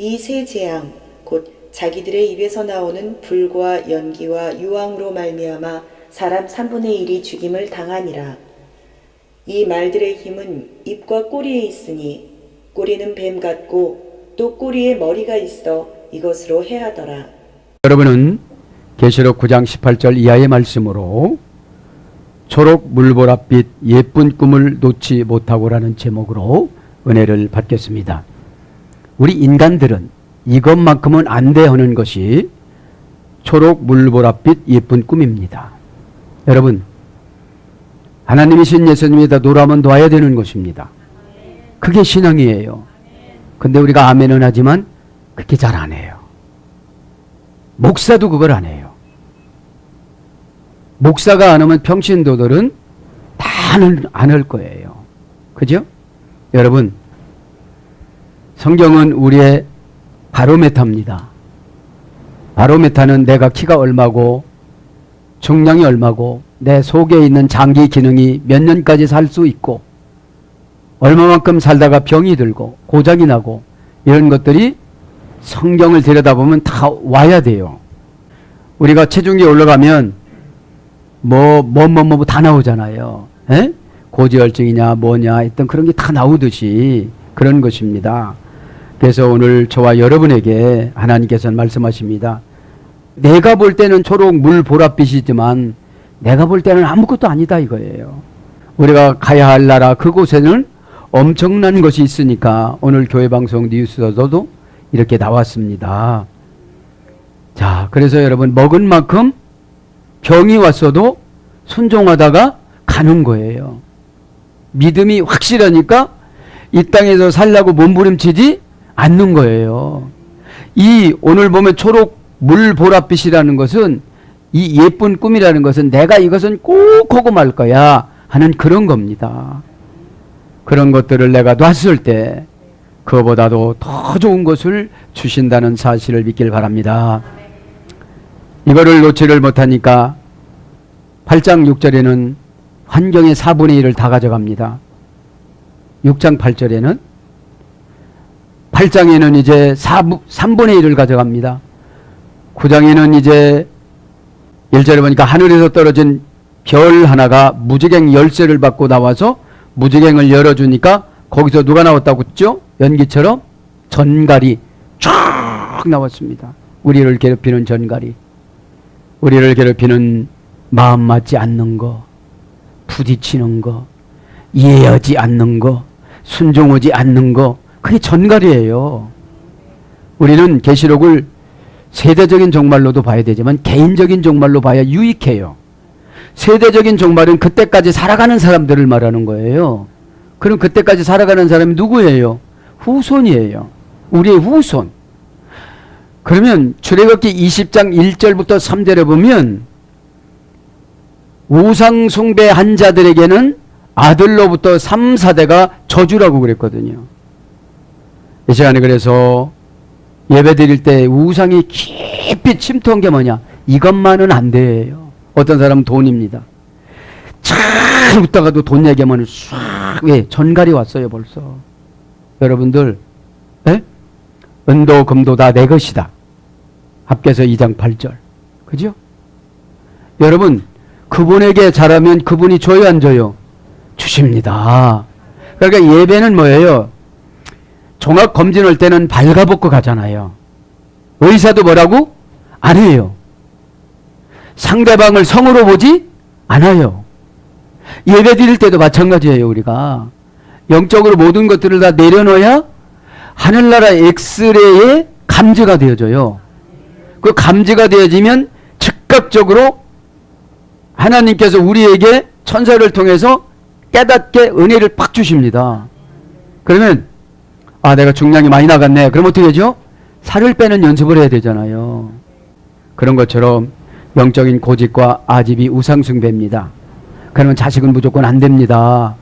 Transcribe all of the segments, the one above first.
이 세 재앙 곧 자기들의 입에서 나오는 불과 연기와 유황으로 말미암아 사람 3분의 1이 죽임을 당하니라. 이 말들의 힘은 입과 꼬리에 있으니 꼬리는 뱀 같고 또 꼬리에 머리가 있어 이것으로 해하더라. 여러분은 계시록 9장 18절 이하의 말씀으로 초록 물보랏빛 예쁜 꿈을 놓지 못하고라는 제목으로 은혜를 받겠습니다. 우리 인간들은 이것만큼은 안 돼 하는 것이 초록 물보랏빛 예쁜 꿈입니다. 여러분, 하나님이신 예수님에다 노라면 놔야 되는 것입니다. 그게 신앙이에요. 근데 우리가 아멘은 하지만 그렇게 잘 안 해요. 목사도 그걸 안 해요. 목사가 안 하면 평신도들은 다 안 할 거예요. 그죠? 여러분, 성경은 우리의 바로메타입니다. 바로메타는 내가 키가 얼마고 중량이 얼마고 내 속에 있는 장기 기능이 몇 년까지 살 수 있고 얼마만큼 살다가 병이 들고 고장이 나고 이런 것들이 성경을 들여다보면 다 와야 돼요. 우리가 체중이 올라가면 뭐 다 나오잖아요. 에? 고지혈증이냐 뭐냐 했던 그런 게 다 나오듯이 그런 것입니다. 그래서 오늘 저와 여러분에게 하나님께서는 말씀하십니다. 내가 볼 때는 초록 물 보랏빛이지만 내가 볼 때는 아무것도 아니다 이거예요. 우리가 가야 할 나라 그곳에는 엄청난 것이 있으니까 오늘 교회방송 뉴스에서도 이렇게 나왔습니다. 자, 그래서 여러분 먹은 만큼 병이 왔어도 순종하다가 가는 거예요. 믿음이 확실하니까 이 땅에서 살려고 몸부림치지 않는 거예요. 이 오늘 보면 초록 물 보랏빛이라는 것은 이 예쁜 꿈이라는 것은 내가 이것은 꼭 하고 말 거야 하는 그런 겁니다. 그런 것들을 내가 놨을 때 그거보다도 더 좋은 것을 주신다는 사실을 믿길 바랍니다. 이거를 놓지를 못하니까 8장 6절에는 환경의 4분의 1을 다 가져갑니다. 6장 8절에는 8장에는 이제 3분의 1을 가져갑니다. 9장에는 이제 1절에 보니까 하늘에서 떨어진 별 하나가 무지개 열쇠를 받고 나와서 무지개를 열어주니까 거기서 누가 나왔다고 했죠? 연기처럼 전갈이 쫙 나왔습니다. 우리를 괴롭히는 전갈이. 우리를 괴롭히는 마음 맞지 않는 거, 부딪히는 거, 이해하지 않는 거, 순종하지 않는 거, 그게 전갈이에요. 우리는 계시록을 세대적인 종말로도 봐야 되지만 개인적인 종말로 봐야 유익해요. 세대적인 종말은 그때까지 살아가는 사람들을 말하는 거예요. 그럼 그때까지 살아가는 사람이 누구예요? 후손이에요. 우리의 후손. 그러면 출애굽기 20장 1절부터 3절에 보면 우상 숭배한 자들에게는 아들로부터 3, 4대가 저주라고 그랬거든요. 이 시간에 그래서 예배 드릴 때 우상이 깊이 침투한 게 뭐냐? 이것만은 안 돼요. 어떤 사람은 돈입니다. 잘 웃다가도 돈 얘기하면 싹, 왜? 전갈이 왔어요 벌써. 여러분들, 에? 은도 금도 다 내 것이다. 합계서 2장 8절. 그죠? 여러분, 그분에게 잘하면 그분이 줘요 안 줘요? 주십니다. 그러니까 예배는 뭐예요? 종합 검진할 때는 발가벗고 가잖아요. 의사도 뭐라고? 안 해요. 상대방을 성으로 보지 않아요. 예배 드릴 때도 마찬가지예요. 우리가 영적으로 모든 것들을 다 내려놓아야 하늘나라 엑스레이에 감지가 되어져요. 그 감지가 되어지면 즉각적으로 하나님께서 우리에게 천사를 통해서 깨닫게 은혜를 팍 주십니다. 그러면 아, 내가 중량이 많이 나갔네. 그럼 어떻게 되죠? 살을 빼는 연습을 해야 되잖아요. 그런 것처럼 영적인 고집과 아집이 우상숭배입니다. 그러면 자식은 무조건 안 됩니다.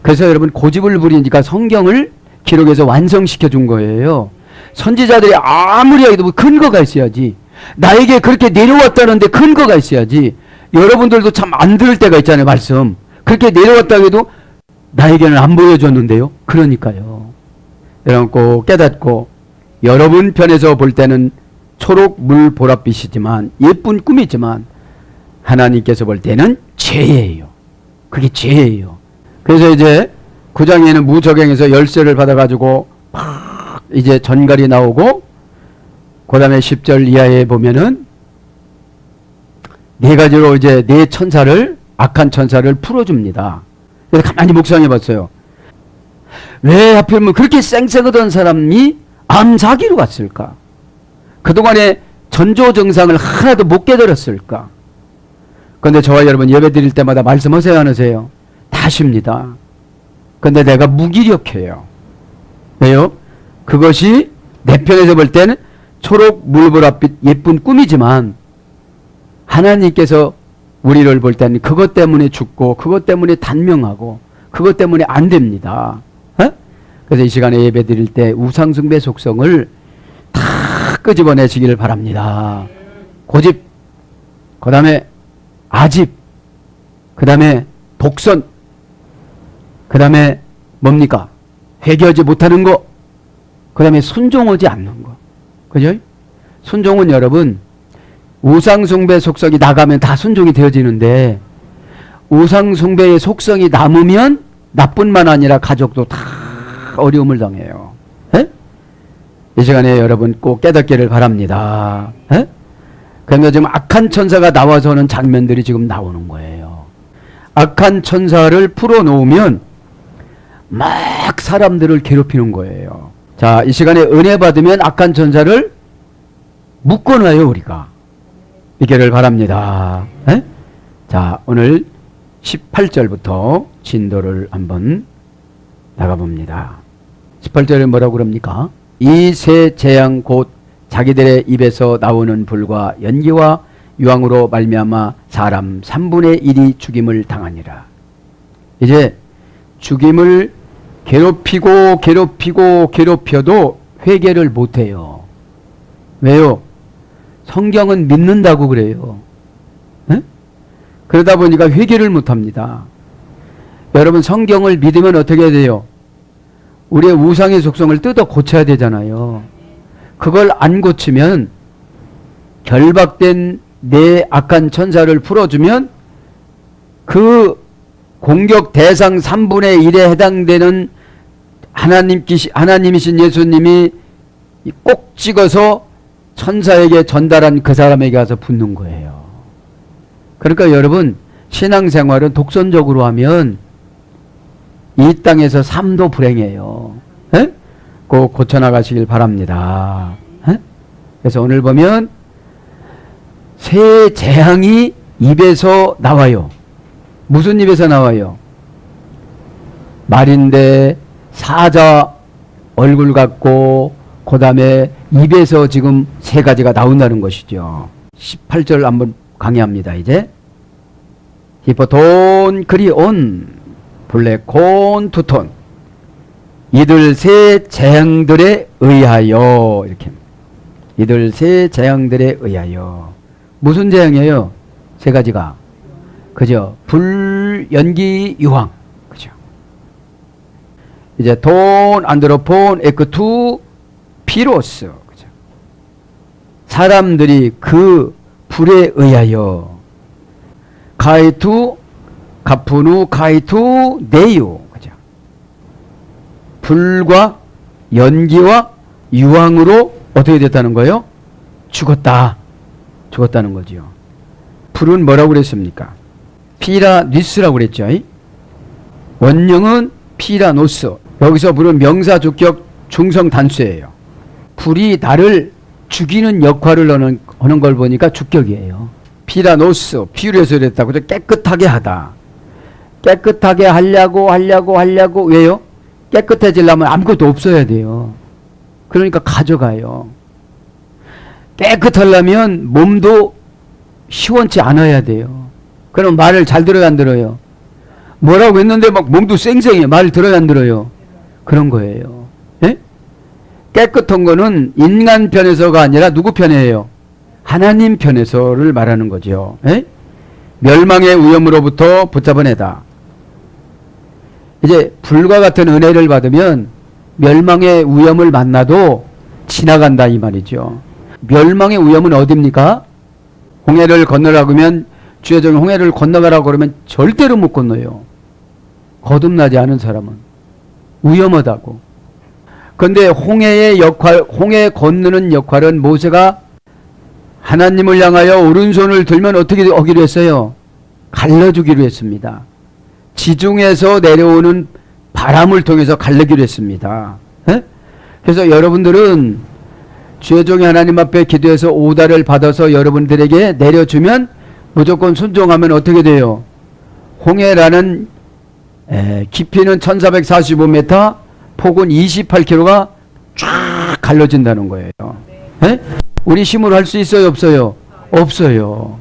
그래서 여러분 고집을 부리니까 성경을 기록해서 완성시켜 준 거예요. 선지자들이 아무리 해도 근거가 있어야지. 나에게 그렇게 내려왔다는데 근거가 있어야지. 여러분들도 참 안 들을 때가 있잖아요. 말씀. 그렇게 내려왔다고 해도 나에게는 안 보여줬는데요. 그러니까요. 여러분 꼭 깨닫고 여러분 편에서 볼 때는 초록 물 보랏빛이지만 예쁜 꿈이지만 하나님께서 볼 때는 죄예요. 그게 죄예요. 그래서 이제 9장에는 무적행에서 열쇠를 받아가지고 막 이제 전갈이 나오고 그 다음에 10절 이하에 보면은 네 가지로 이제 네 천사를 악한 천사를 풀어줍니다. 그래서 가만히 묵상해 봤어요. 왜 하필이면 그렇게 쌩쌩하던 사람이 암사기로 갔을까? 그동안에 전조정상을 하나도 못 깨달았을까? 그런데 저와 여러분 예배 드릴 때마다 말씀하세요 안 하세요? 다 아십니다. 그런데 내가 무기력해요. 왜요? 그것이 내 편에서 볼 때는 초록 물보랏빛 예쁜 꿈이지만 하나님께서 우리를 볼 때는 그것 때문에 죽고 그것 때문에 단명하고 그것 때문에 안 됩니다. 그래서 이 시간에 예배 드릴 때 우상숭배 속성을 다 끄집어내시기를 바랍니다. 고집, 그 다음에 아집, 그 다음에 독선, 그 다음에 뭡니까? 회개하지 못하는 거, 그 다음에 순종하지 않는 거. 그죠? 순종은 여러분 우상숭배 속성이 나가면 다 순종이 되어지는데 우상숭배의 속성이 남으면 나뿐만 아니라 가족도 다 어려움을 당해요. 에? 이 시간에 여러분 꼭 깨닫기를 바랍니다. 에? 그러니까 지금 악한 천사가 나와서는 장면들이 지금 나오는 거예요. 악한 천사를 풀어놓으면 막 사람들을 괴롭히는 거예요. 자, 이 시간에 은혜 받으면 악한 천사를 묶어놔요, 우리가. 있기를 바랍니다. 에? 자, 오늘 18절부터 진도를 한번 나가봅니다. 18절에 뭐라고 그럽니까? 이 세 재앙 곧 자기들의 입에서 나오는 불과 연기와 유황으로 말미암아 사람 3분의 1이 죽임을 당하니라. 이제 죽임을 괴롭혀도 회개를 못해요. 왜요? 성경은 믿는다고 그래요. 에? 그러다 보니까 회개를 못합니다. 여러분 성경을 믿으면 어떻게 해야 돼요? 우리의 우상의 속성을 뜯어 고쳐야 되잖아요. 그걸 안 고치면 결박된 내 악한 천사를 풀어주면 그 공격 대상 3분의 1에 해당되는 하나님이신 예수님이 꼭 찍어서 천사에게 전달한 그 사람에게 가서 붙는 거예요. 그러니까 여러분 신앙생활은 독선적으로 하면 이 땅에서 삶도 불행해요. 에? 꼭 고쳐나가시길 바랍니다. 에? 그래서 오늘 보면 새 재앙이 입에서 나와요. 무슨 입에서 나와요? 말인데 사자 얼굴 같고 그 다음에 입에서 지금 세 가지가 나온다는 것이죠. 18절 한번 강의합니다. 이제 히포톤 그리온 블랙콘 투톤 이들 세 재앙들에 의하여 이렇게 이들 세 재앙들에 의하여 무슨 재앙이에요? 세 가지가 그죠? 불, 연기, 유황 그죠? 이제 돈, 안드로폰, 에크투, 피로스 그죠? 사람들이 그 불에 의하여 카이투, 가푸누, 카이투, 네유 그죠? 불과 연기와 유황으로 어떻게 됐다는 거예요? 죽었다는 거죠. 불은 뭐라고 그랬습니까? 피라니스라고 그랬죠. 원형은 피라노스. 여기서 불은 명사 주격 중성 단수예요. 불이 나를 죽이는 역할을 하는 걸 보니까 주격이에요. 피라노스, 피우려서 그랬다고 깨끗하게 하다. 깨끗하게 하려고 왜요? 깨끗해지려면 아무것도 없어야 돼요. 그러니까 가져가요. 깨끗하려면 몸도 시원치 않아야 돼요. 그럼 말을 잘 들어요, 안 들어요? 뭐라고 했는데 막 몸도 쌩쌩해. 말을 들어요, 안 들어요? 그런 거예요. 예? 깨끗한 거는 인간 편에서가 아니라 누구 편이에요? 하나님 편에서를 말하는 거죠. 예? 멸망의 위험으로부터 붙잡아내다. 이제 불과 같은 은혜를 받으면 멸망의 위험을 만나도 지나간다 이 말이죠. 멸망의 위험은 어디입니까? 홍해를 건너라고 하면 주의 종이 홍해를 건너가라고 그러면 절대로 못 건너요. 거듭나지 않은 사람은 위험하다고. 그런데 홍해의 역할, 홍해 건너는 역할은 모세가 하나님을 향하여 오른손을 들면 어떻게 하기로 했어요? 갈라주기로 했습니다. 지중해에서 내려오는 바람을 통해서 갈라기로 했습니다. 에? 그래서 여러분들은 주의 종이 하나님 앞에 기도해서 오다를 받아서 여러분들에게 내려주면 무조건 순종하면 어떻게 돼요? 홍해라는 깊이는 1445m, 폭은 28km가 쫙 갈라진다는 거예요. 에? 우리 힘으로 할 수 있어요, 없어요? 없어요.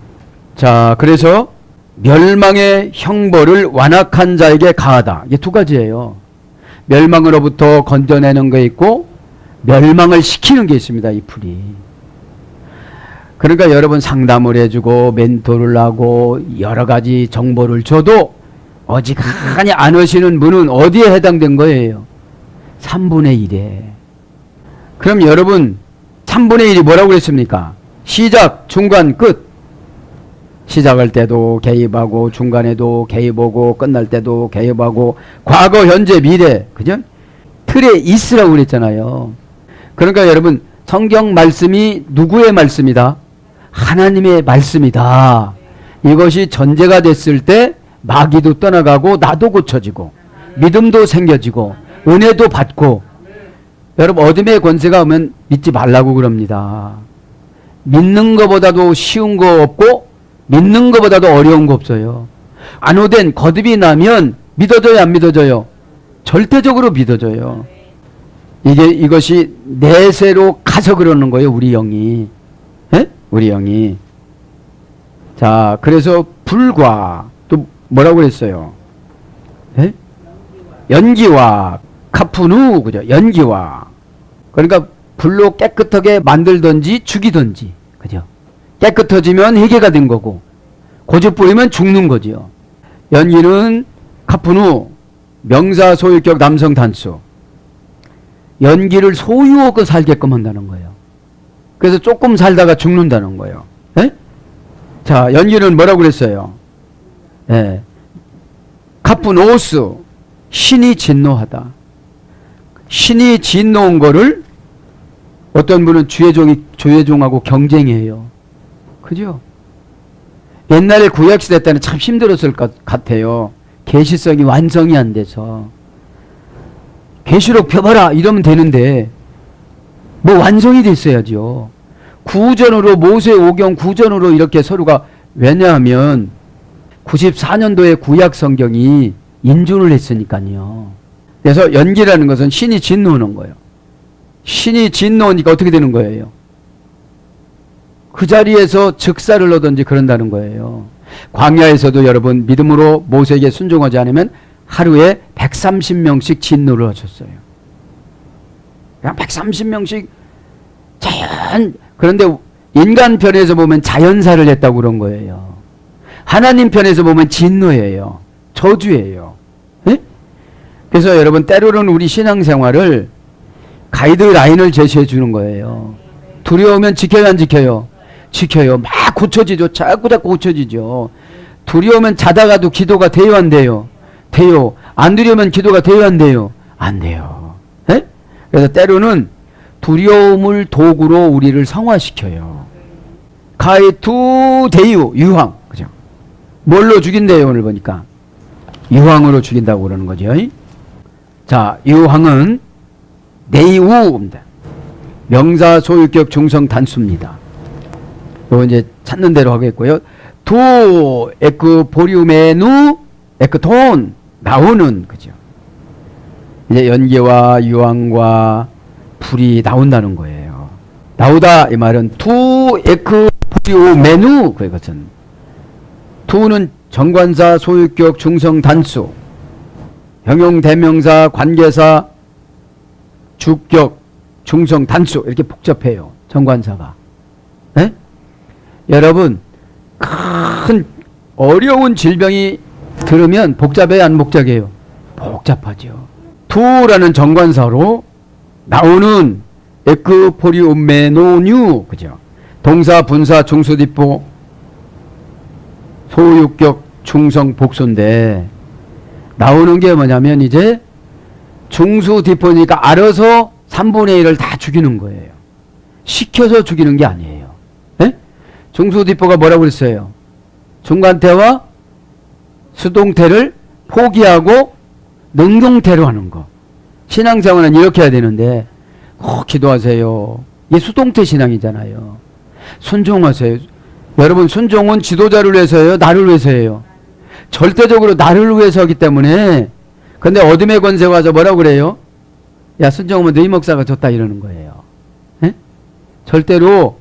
자, 그래서 멸망의 형벌을 완악한 자에게 가하다. 이게 두 가지예요. 멸망으로부터 건져내는 게 있고 멸망을 시키는 게 있습니다. 이 풀이. 그러니까 여러분 상담을 해주고 멘토를 하고 여러 가지 정보를 줘도 어지간히 안 오시는 분은 어디에 해당된 거예요? 3분의 1에. 그럼 여러분 3분의 1이 뭐라고 그랬습니까? 시작, 중간, 끝. 시작할 때도 개입하고 중간에도 개입하고 끝날 때도 개입하고 과거, 현재, 미래. 그죠? 틀에 있으라고 그랬잖아요. 그러니까 여러분 성경 말씀이 누구의 말씀이다? 하나님의 말씀이다. 이것이 전제가 됐을 때 마귀도 떠나가고 나도 고쳐지고 믿음도 생겨지고 은혜도 받고. 여러분 어둠의 권세가 오면 믿지 말라고 그럽니다. 믿는 것보다도 쉬운 거 없고 믿는 것보다도 어려운 거 없어요. 안 오된 거듭이 나면 믿어져요, 안 믿어져요? 절대적으로 믿어져요. 이것이 내세로 가서 그러는 거예요, 우리 영이. 에? 우리 영이. 자, 그래서 불과 또 뭐라고 그랬어요? 에? 연기와 카푸누, 그죠? 연기와. 그러니까 불로 깨끗하게 만들든지 죽이든지, 그죠? 깨끗해지면 회개가 된 거고 고집 부리면 죽는 거죠. 연기는 카푸누, 명사 소유격 남성 단수. 연기를 소유하고 살게끔 한다는 거예요. 그래서 조금 살다가 죽는다는 거예요. 에? 자, 연기는 뭐라고 그랬어요? 예. 카푸노스, 신이 진노하다. 신이 진노한 거를 어떤 분은 주의 종하고 경쟁해요. 그죠? 옛날에 구약시대 때는 참 힘들었을 것 같아요. 계시성이 완성이 안 돼서. 계시록 펴봐라 이러면 되는데 뭐 완성이 됐어야죠. 구전으로 모세 오경 구전으로 이렇게 서로가. 왜냐하면 94년도에 구약 성경이 인준을 했으니까요. 그래서 연기라는 것은 신이 진노하는 거예요. 신이 진노하니까 어떻게 되는 거예요? 그 자리에서 즉사를 얻든지 그런다는 거예요. 광야에서도 여러분 믿음으로 모세에게 순종하지 않으면 하루에 130명씩 진노를 하셨어요. 그냥 130명씩 그런데 인간 편에서 보면 자연사를 했다고 그런 거예요. 하나님 편에서 보면 진노예요. 저주예요. 네? 그래서 여러분 때로는 우리 신앙생활을 가이드라인을 제시해 주는 거예요. 두려우면 지켜요, 안 지켜요? 지켜요. 막 고쳐지죠. 자꾸 고쳐지죠. 두려우면 자다가도 기도가 돼요, 안 돼요? 돼요. 안 두려우면 기도가 돼요, 안 돼요? 안 돼요. 네? 그래서 때로는 두려움을 도구로 우리를 성화시켜요. 가이투 대유, 유황. 그죠? 뭘로 죽인대요, 오늘 보니까? 유황으로 죽인다고 그러는 거죠. 자, 유황은 네이우입니다. 명사 소유격 중성 단수입니다. 이거 이제 찾는 대로 하겠고요. 두 에크보리우메누 에크톤 나오는, 그죠? 이제 연기와 유황과 불이 나온다는 거예요. 나오다 이 말은 투 에크보리우메누. 그것은 투는 정관사 소유격 중성 단수, 형용 대명사 관계사 주격 중성 단수. 이렇게 복잡해요, 정관사가. 네? 여러분 큰 어려운 질병이 들으면 복잡해요, 안 복잡해요? 복잡하죠. 투라는 정관사로 나오는 에크포리오메노뉴, 그죠? 동사, 분사, 중수디포, 소유격, 충성, 복수인데 나오는 게 뭐냐면 이제 중수디포니까 알아서 3분의 1을 다 죽이는 거예요. 시켜서 죽이는 게 아니에요. 네? 중수디포가 뭐라고 그랬어요? 중간태와 수동태를 포기하고 능동태로 하는 거. 신앙생활은 이렇게 해야 되는데 기도하세요. 이게 수동태 신앙이잖아요. 순종하세요. 여러분, 순종은 지도자를 위해서예요? 나를 위해서예요? 절대적으로 나를 위해서 하기 때문에. 근데 어둠의 권세가 와서 뭐라고 그래요? 야, 순종하면 너희 목사가 좋다 이러는 거예요. 에? 절대로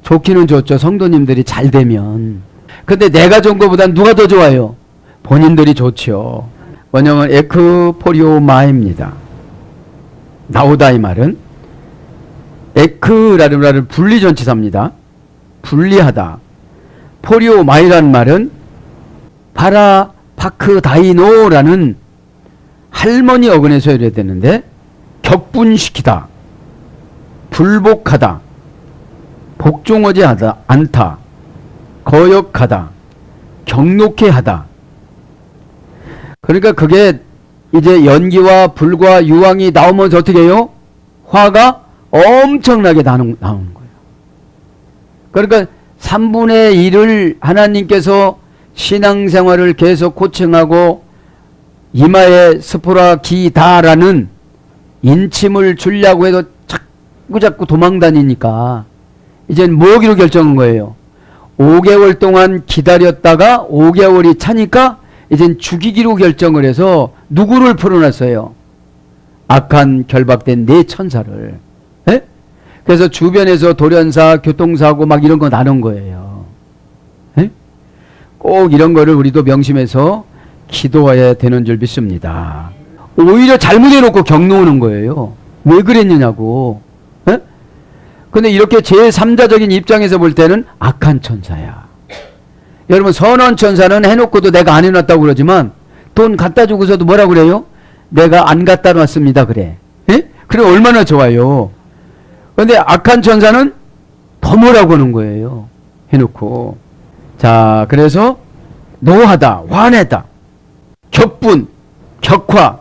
좋기는 좋죠. 성도님들이 잘 되면. 근데 내가 좋은 것보단 누가 더 좋아요? 본인들이 좋죠. 원형은 에크포리오마입니다. 나오다 이 말은 에크라는 말은 분리전치사입니다. 분리하다. 포리오마이라는 말은 파라파크다이노라는 할머니 어근에서 이래야 되는데 격분시키다, 불복하다, 복종하지 않다, 거역하다, 경록해 하다. 그러니까 그게 이제 연기와 불과 유황이 나오면서 어떻게 해요? 화가 엄청나게 나오는 거예요. 그러니까 3분의 1을 하나님께서 신앙생활을 계속 코칭하고 이마에 스포라 기다라는 인침을 주려고 해도 자꾸 도망다니니까 이젠 뭐 하기로 결정한 거예요? 5개월 동안 기다렸다가 5개월이 차니까 이젠 죽이기로 결정을 해서 누구를 풀어놨어요? 악한 결박된 네 천사를. 에? 그래서 주변에서 돌연사, 교통사고 막 이런 거 나눈 거예요. 에? 꼭 이런 거를 우리도 명심해서 기도해야 되는 줄 믿습니다. 오히려 잘못해놓고 경노하는 거예요. 왜 그랬느냐고. 에? 근데 이렇게 제3자적인 입장에서 볼 때는 악한 천사야. 여러분, 선한 천사는 해놓고도 내가 안 해놨다고 그러지만 돈 갖다 주고서도 뭐라 그래요? 내가 안 갖다 놨습니다 그래. 예? 그래 얼마나 좋아요. 그런데 악한 천사는 더 뭐라고 하는 거예요. 해놓고. 자, 그래서 노하다, 화내다, 격분, 격화,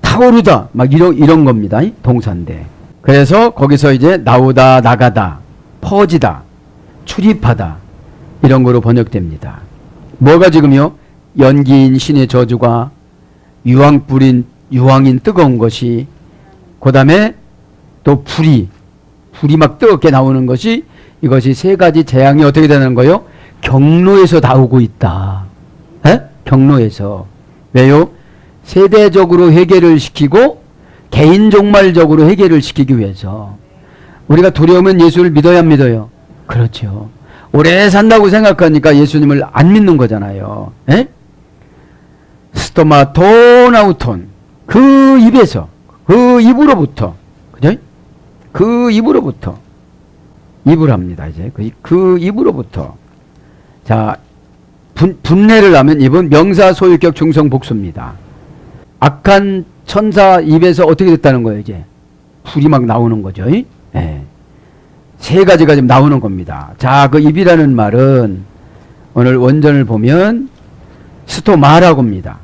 타오르다 막 이런 겁니다. 동사인데. 그래서 거기서 이제 나오다, 나가다, 퍼지다, 출입하다 이런 거로 번역됩니다. 뭐가 지금요? 연기인 신의 저주가 유황인 뜨거운 것이, 그 다음에 또 불이 막 뜨겁게 나오는 것이, 이것이 세 가지 재앙이 어떻게 되는 거예요? 경로에서 나오고 있다. 에? 경로에서. 왜요? 세대적으로 해결을 시키고 개인 종말적으로 해결을 시키기 위해서. 우리가 두려우면 예수를 믿어야 안 믿어요? 그렇죠. 오래 산다고 생각하니까 예수님을 안 믿는 거잖아요. 에? 스토마토나우톤, 그 입에서, 그 입으로부터, 그죠? 그 입으로부터, 입을 합니다. 이제 그 입으로부터. 자, 분해를 하면 입은 명사, 소유격, 중성, 복수입니다. 악한 천사 입에서 어떻게 됐다는 거예요? 이제 불이 막 나오는 거죠. 예. 세 가지가 지금 나오는 겁니다. 자, 그 입이라는 말은 오늘 원전을 보면 스토마라고 합니다.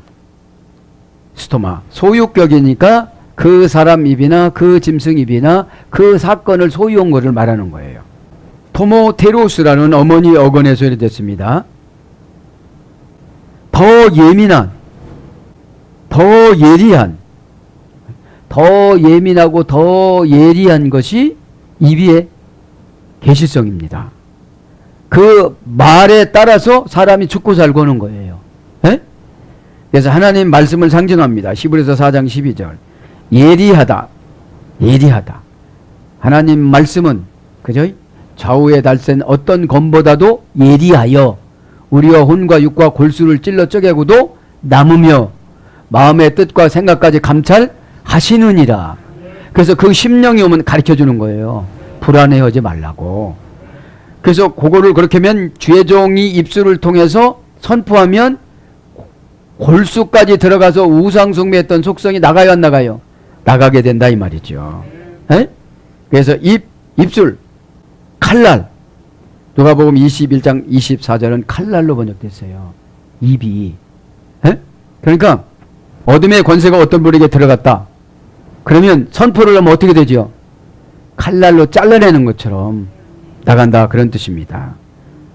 스토마. 소유격이니까 그 사람 입이나 그 짐승 입이나 그 사건을 소유한 것을 말하는 거예요. 토모테로스라는 어머니 어근에서 이랬습니다. 더 예민한, 더 예리한, 더 예민하고 더 예리한 것이 입의 계시성입니다. 그 말에 따라서 사람이 죽고 살고 하는 거예요. 에? 그래서 하나님 말씀을 상징합니다. 히브리서 4장 12절. 예리하다. 예리하다. 하나님 말씀은, 그죠? 좌우에 달센 어떤 검보다도 예리하여 우리와 혼과 육과 골수를 찔러 쪼개고도 남으며 마음의 뜻과 생각까지 감찰하시느니라. 그래서 그 심령이 오면 가르쳐 주는 거예요. 불안해하지 말라고. 그래서 그거를 그렇게 하면 주의 종이 입술을 통해서 선포하면 골수까지 들어가서 우상 숭배했던 속성이 나가요, 안 나가요? 나가게 된다 이 말이죠. 에? 그래서 입술, 칼날. 누가복음 21장 24절은 칼날로 번역됐어요. 입이. 에? 그러니까 어둠의 권세가 어떤 분에게 들어갔다. 그러면 선포를 하면 어떻게 되죠? 칼날로 잘라내는 것처럼 나간다. 그런 뜻입니다.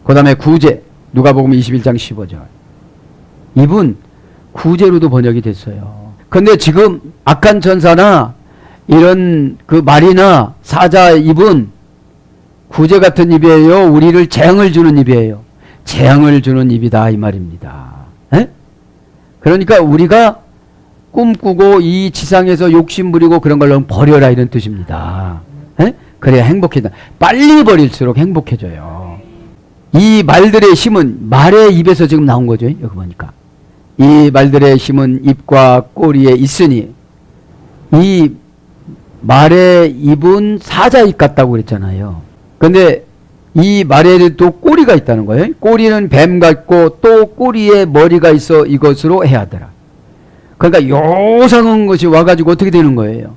그 다음에 구제. 누가복음 21장 15절. 입은 구제로도 번역이 됐어요. 근데 지금 악한 천사나 이런 그 말이나 사자 입은 구제 같은 입이에요? 우리를 재앙을 주는 입이에요? 재앙을 주는 입이다 이 말입니다. 에? 그러니까 우리가 꿈꾸고 이 지상에서 욕심 부리고 그런 걸로 버려라 이런 뜻입니다. 에? 그래야 행복해져. 빨리 버릴수록 행복해져요. 이 말들의 힘은 말의 입에서 지금 나온 거죠. 여기 보니까. 이 말들의 힘은 입과 꼬리에 있으니 이 말의 입은 사자 입 같다고 그랬잖아요. 근데 이 말에도 또 꼬리가 있다는 거예요. 꼬리는 뱀 같고 또 꼬리에 머리가 있어 이것으로 해야 하더라. 그러니까 요상한 것이 와가지고 어떻게 되는 거예요?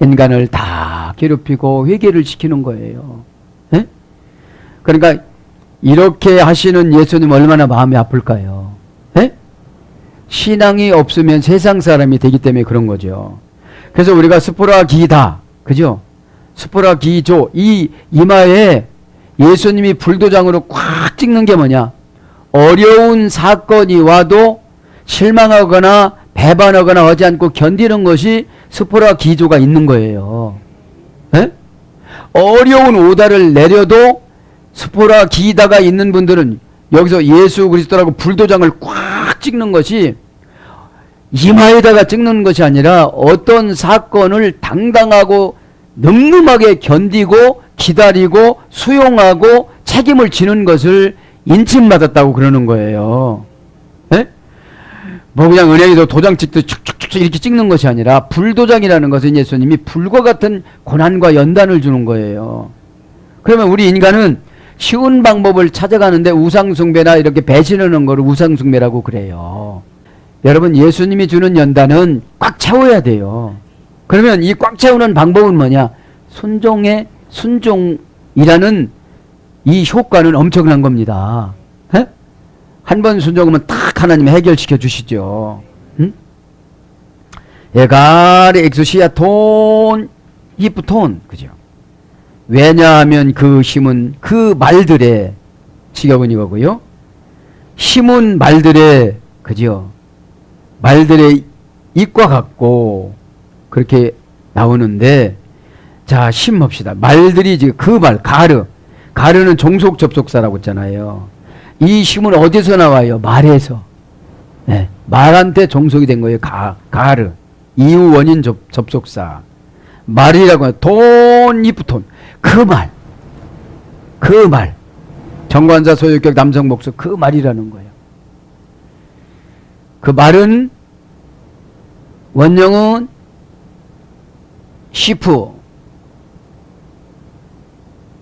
인간을 다 괴롭히고 회개를 시키는 거예요. 에? 그러니까 이렇게 하시는 예수님 얼마나 마음이 아플까요? 에? 신앙이 없으면 세상 사람이 되기 때문에 그런 거죠. 그래서 우리가 스포라기다, 그죠? 스포라기조, 이 이마에 예수님이 불도장으로 꽉 찍는 게 뭐냐? 어려운 사건이 와도 실망하거나 배반하거나 하지 않고 견디는 것이 스포라기조가 있는 거예요. 에? 어려운 오다를 내려도 스포라기다가 있는 분들은 여기서 예수 그리스도라고 불도장을 꽉 찍는 것이 이마에다가 찍는 것이 아니라 어떤 사건을 당당하고 늠름하게 견디고 기다리고 수용하고 책임을 지는 것을 인침받았다고 그러는 거예요. 에? 뭐 그냥 은행에서 도장 찍듯 축축축 이렇게 찍는 것이 아니라 불도장이라는 것은 예수님이 불과 같은 고난과 연단을 주는 거예요. 그러면 우리 인간은 쉬운 방법을 찾아가는데 우상숭배나 이렇게 배신하는 거를 우상숭배라고 그래요. 여러분 예수님이 주는 연단은 꽉 채워야 돼요. 그러면 이 꽉 채우는 방법은 뭐냐? 순종이라는 이 효과는 엄청난 겁니다. 한 번 순종하면 딱 하나님이 해결시켜 주시죠. 응? 에가르 엑소시아 톤 히프톤, 그죠? 왜냐하면 그 힘은 그 말들의 직역은 이거고요. 힘은 말들의, 그죠? 말들의 입과 같고 그렇게 나오는데, 자, 힘 봅시다. 말들이 지금 그 말, 가르는 종속 접속사라고 했잖아요. 이 힘은 어디서 나와요? 말에서. 네, 말한테 종속이 된 거예요. 가르. 이후 원인 접속사. 말이라고 하면 돈, 이프톤. 그 말. 정관사 소유격 남성 목소 그 말이라는 거예요. 그 말은 원형은 시프,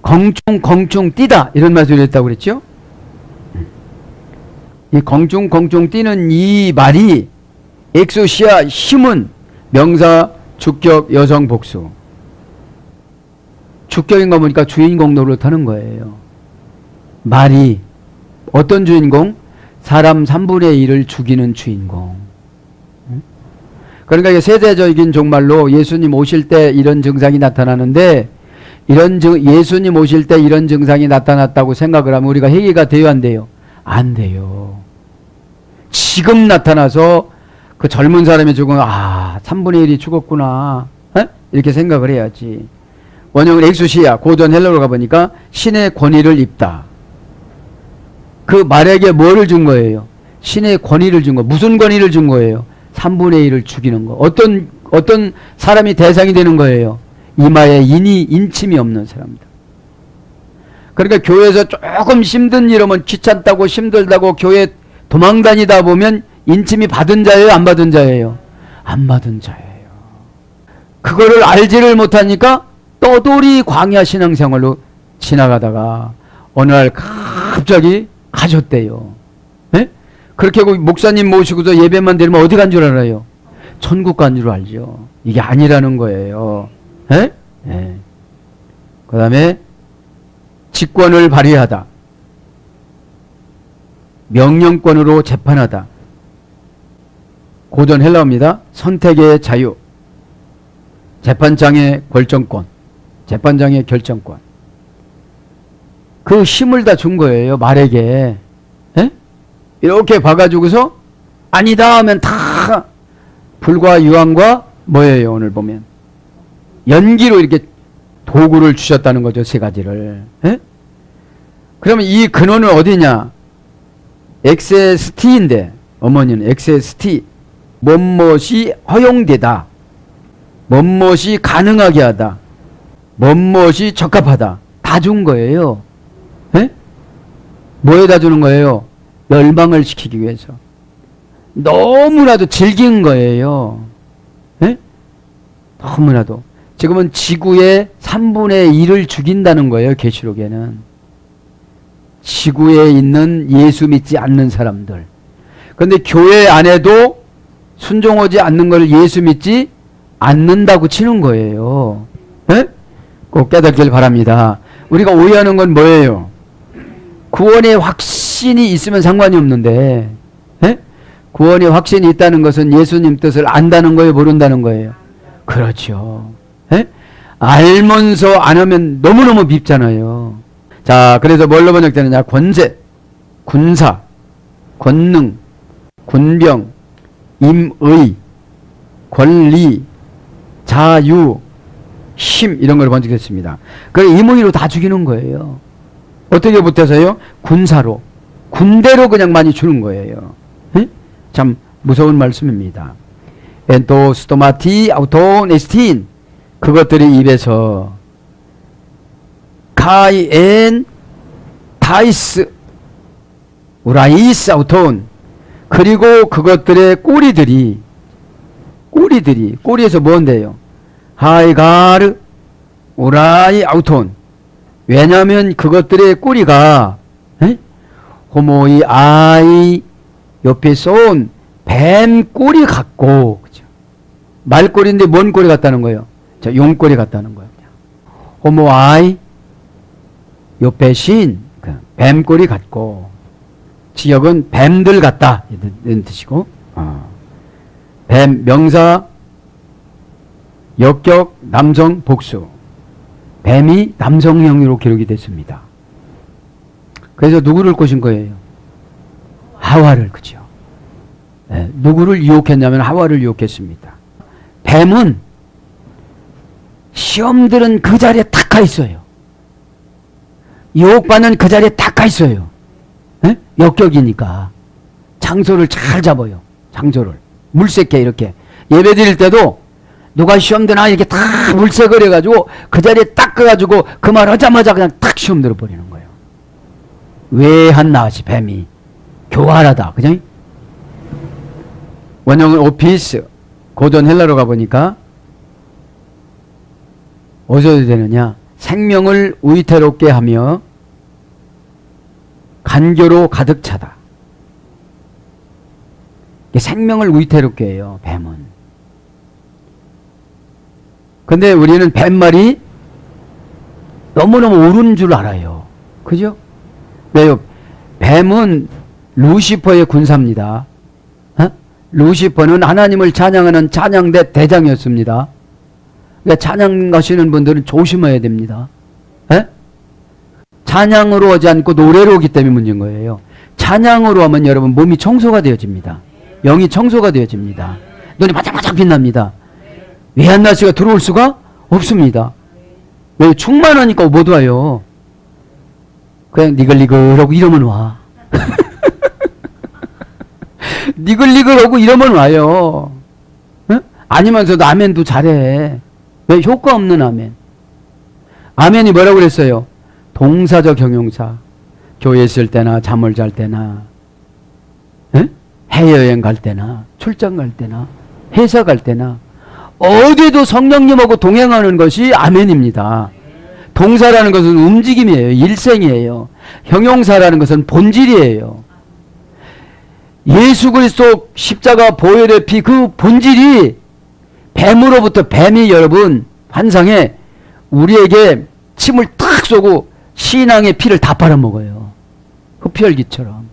공충 뛰다 이런 말을 했다고 그랬죠. 이 공충 뛰는 이 말이 엑소시아 힘은 명사 주격 여성 복수. 주격인 거 보니까 주인공 노릇하는 거예요. 말이 어떤 주인공? 사람 3분의 1을 죽이는 주인공. 그러니까 세대적인 종말로 예수님 오실 때 이런 증상이 나타나는데, 예수님 오실 때 이런 증상이 나타났다고 생각을 하면 우리가 회개가 돼요, 안 돼요? 안 돼요. 지금 나타나서 그 젊은 사람이 죽으면 3분의 1이 죽었구나, 이렇게 생각을 해야지. 원형은 엑수시아, 고전 헬라어로 가보니까 신의 권위를 입다. 그 말에게 뭐를 준 거예요? 신의 권위를 준 거. 무슨 권위를 준 거예요? 3분의 1을 죽이는 거. 어떤 사람이 대상이 되는 거예요? 이마에 인침이 없는 사람들. 그러니까 교회에서 조금 힘든 일 하면 귀찮다고 힘들다고 교회 도망다니다 보면 인침이 받은 자예요? 안 받은 자예요? 안 받은 자예요. 그거를 알지를 못하니까 떠돌이 광야 신앙생활로 지나가다가 어느 날 갑자기 가셨대요. 네? 그렇게 목사님 모시고서 예배만 드리면 어디 간 줄 알아요? 천국 간 줄 알죠. 이게 아니라는 거예요. 네? 네. 그 다음에 직권을 발휘하다. 명령권으로 재판하다. 고전 헬라어입니다. 선택의 자유. 재판장의 결정권. 재판장의 결정권. 그 힘을 다 준 거예요. 말에게. 에? 이렇게 봐가지고서 아니다 하면 다 불과 유황과 뭐예요? 오늘 보면 연기로 이렇게 도구를 주셨다는 거죠. 세 가지를. 에? 그러면 이 근원은 어디냐? 엑세스티인데 어머니는 엑세스티. 뭔것이 허용되다. 뭔것이 가능하게 하다. 뭔것이 적합하다. 다 준 거예요. 에? 뭐에다 주는 거예요? 멸망을 시키기 위해서. 너무나도 즐긴 거예요. 에? 너무나도. 지금은 지구의 3분의 1을 죽인다는 거예요. 계시록에는. 지구에 있는 예수 믿지 않는 사람들. 그런데 교회 안에도 순종하지 않는 걸 예수 믿지 않는다고 치는 거예요. 에? 꼭 깨닫길 바랍니다. 우리가 오해하는 건 뭐예요? 구원의 확신이 있으면 상관이 없는데, 에? 구원의 확신이 있다는 것은 예수님 뜻을 안다는 거예요, 모른다는 거예요? 그렇죠. 에? 알면서 안 하면 너무너무 밉잖아요. 자, 그래서 뭘로 번역되느냐? 권세, 군사, 권능, 군병, 임의, 권리, 자유, 힘 이런 걸 번역했습니다. 그래 임의로 다 죽이는 거예요. 어떻게 붙여서요? 군사로, 군대로 그냥 많이 주는 거예요. 에? 참 무서운 말씀입니다. 엔토 스토마티 아우토네스틴 그것들이 입에서 카이엔 타이스 우라이스 아우톤 그리고 그것들의 꼬리에서 뭔데요? 하이가르 우라이 아우톤. 왜냐하면 그것들의 꼬리가 호모이 아이 옆에 쏜 뱀 꼬리 같고, 그죠? 말꼬리인데 뭔 꼬리 같다는 거예요? 자, 용꼬리 같다는 거예요. 호모 아이 옆에 신 뱀 꼬리 같고, 지역은 뱀들 같다 이런 뜻이고, 뱀 명사 역격 남성 복수. 뱀이 남성형으로 기록이 됐습니다. 그래서 누구를 꼬신 거예요? 하와를, 그죠? 네, 누구를 유혹했냐면 하와를 유혹했습니다. 뱀은 시험들은 그 자리에 딱 가 있어요. 유혹받는 그 자리에 딱 가 있어요. 네? 역격이니까 장소를 잘 잡아요. 장소를 물색해. 이렇게 예배 드릴 때도 누가 시험 드나 이렇게 다 물색을 해가지고 그 자리에 딱 가가지고 그 말 하자마자 그냥 딱 시험 들어버리는 거예요. 외한 나시 뱀이 교활하다. 그죠? 원형은 오피스. 고전 헬라로 가보니까 어디서 되느냐? 생명을 위태롭게 하며 간교로 가득 차다. 생명을 위태롭게 해요, 뱀은. 근데 우리는 뱀말이 너무너무 옳은 줄 알아요. 그죠? 왜요? 뱀은 루시퍼의 군사입니다. 어? 루시퍼는 하나님을 찬양하는 찬양대 대장이었습니다. 그러니까 찬양하시는 분들은 조심해야 됩니다. 에? 찬양으로 오지 않고 노래로 오기 때문에 문제인 거예요. 찬양으로 하면 여러분 몸이 청소가 되어집니다. 영이 청소가 되어집니다. 눈이 바짝바짝 빛납니다. 외한나시가 들어올 수가 없습니다. 왜? 충만하니까 못 와요. 그냥 니글니글하고 이러면 와. 니글니글하고 이러면 와요. 응? 아니면서도 아멘도 잘해. 왜? 효과 없는 아멘. 아멘이 뭐라고 그랬어요? 동사적 형용사. 교회 있을 때나 잠을 잘 때나, 응? 해외여행 갈 때나, 출장 갈 때나, 회사 갈 때나 어디도 성령님하고 동행하는 것이 아멘입니다. 동사라는 것은 움직임이에요. 일생이에요. 형용사라는 것은 본질이에요. 예수 그리스도 십자가 보혈의 피 그 본질이 뱀으로부터 뱀이 여러분 환상에 우리에게 침을 탁 쏘고 신앙의 피를 다 빨아먹어요. 흡혈귀처럼.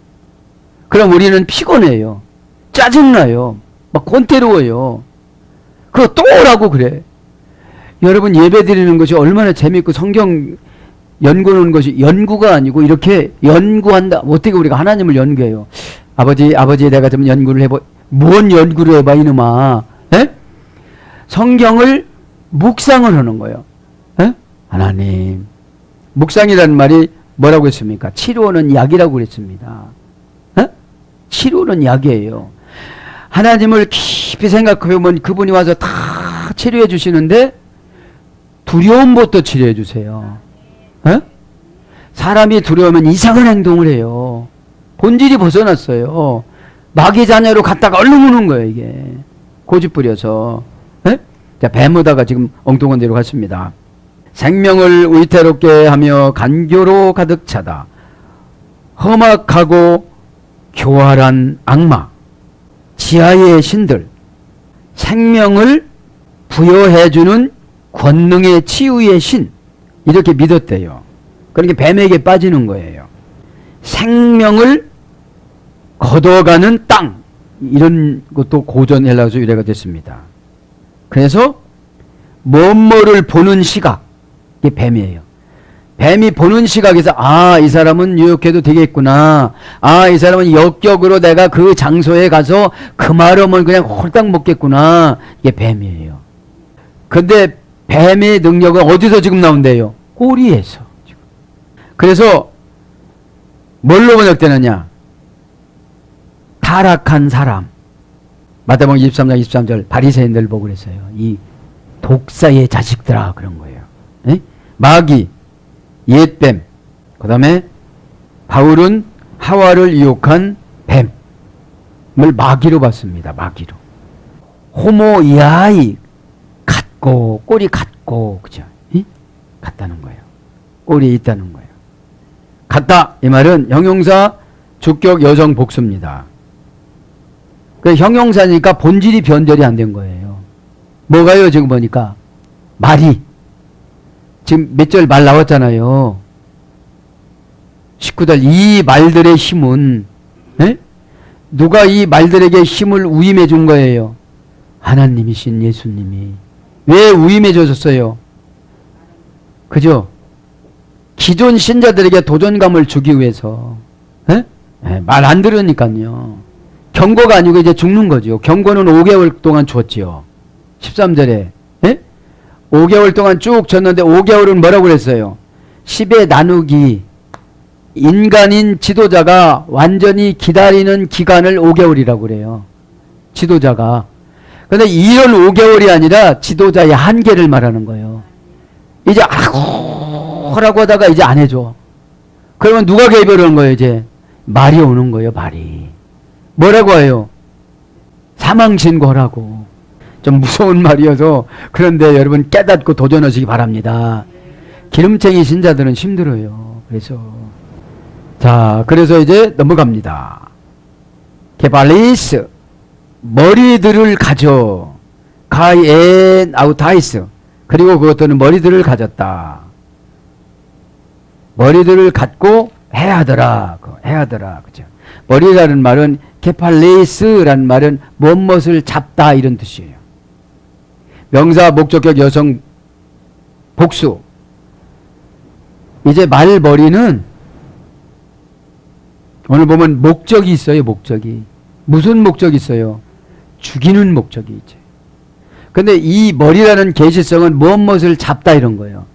그럼 우리는 피곤해요. 짜증나요. 막 권태로워요. 그거 또 오라고 그래. 여러분, 예배 드리는 것이 얼마나 재밌고 성경 연구하는 것이 연구가 아니고 이렇게 연구한다. 어떻게 우리가 하나님을 연구해요? 아버지 내가 좀 연구를 해보. 뭔 연구를 해봐 이놈아. 에? 성경을 묵상을 하는 거예요. 에? 하나님. 묵상이라는 말이 뭐라고 했습니까? 치료는 약이라고 그랬습니다. 에? 치료는 약이에요. 하나님을 깊이 생각해보면 그분이 와서 다 치료해 주시는데 두려움부터 치료해 주세요. 에? 사람이 두려우면 이상한 행동을 해요. 본질이 벗어났어요. 마귀 자녀로 갔다가 얼른 우는 거예요, 이게. 고집 부려서. 에? 자, 뱀오다가 지금 엉뚱한 데로 갔습니다. 생명을 위태롭게 하며 간교로 가득 차다. 험악하고 교활한 악마, 지하의 신들, 생명을 부여해주는 권능의 치유의 신, 이렇게 믿었대요. 그러니까 뱀에게 빠지는 거예요. 생명을 걷어가는 땅, 이런 것도 고전 헬라어에서 유래가 됐습니다. 그래서 뭐뭐를 보는 시각, 이게 뱀이에요. 뱀이 보는 시각에서 이 사람은 유혹해도 되겠구나. 이 사람은 역격으로 내가 그 장소에 가서 그 말하면 그냥 홀딱 먹겠구나. 이게 뱀이에요. 근데 뱀의 능력은 어디서 지금 나온대요? 꼬리에서. 그래서 뭘로 번역되느냐? 타락한 사람. 마태복음 23장 23절 바리새인들 보고 그랬어요. 이 독사의 자식들아, 그런 거예요. 에? 마귀, 옛뱀. 그 다음에 바울은 하와를 유혹한 뱀을 마귀로 봤습니다. 마귀로. 호모이아이, 같고 꼬리 같고, 그죠? 이? 같다는 거예요. 꼬리에 있다는 거예요. 같다, 이 말은 형용사 주격 여성 복수입니다. 그 형용사니까 본질이 변절이 안 된 거예요. 뭐가요? 지금 보니까 말이 지금 몇 절 말 나왔잖아요. 19절. 이 말들의 힘은, 에? 누가 이 말들에게 힘을 우임해 준 거예요? 하나님이신 예수님이. 왜 우임해 주셨어요? 그죠? 기존 신자들에게 도전감을 주기 위해서. 말 안 들으니까요. 경고가 아니고 이제 죽는 거죠. 경고는 5개월 동안 줬지요. 13절에. 5개월 동안 쭉 줬는데 5개월은 뭐라고 그랬어요? 10에 나누기. 인간인 지도자가 완전히 기다리는 기간을 5개월이라고 그래요. 지도자가. 근데 이런 5개월이 아니라 지도자의 한계를 말하는 거예요. 이제 하라고 하다가 이제 안 해줘. 그러면 누가 개입을 하는 거예요, 이제? 말이 오는 거예요, 말이. 뭐라고 해요? 사망 신고하라고. 좀 무서운 말이어서 그런데 여러분 깨닫고 도전하시기 바랍니다. 기름쟁이 신자들은 힘들어요. 그래서 이제 넘어갑니다. 게발리스, 머리들을 가져. 가이엔 아우타이스, 그리고 그것들은 머리들을 가졌다. 머리들을 갖고 해하더라. 그죠? 머리라는 말은 게팔레이스라는 말은 무엇을 잡다, 이런 뜻이에요. 명사 목적격 여성 복수. 이제 말머리는 오늘 보면 목적이 있어요. 목적이. 무슨 목적이 있어요? 죽이는 목적이 있죠. 근데 이 머리라는 계시성은 무엇을 잡다, 이런 거예요.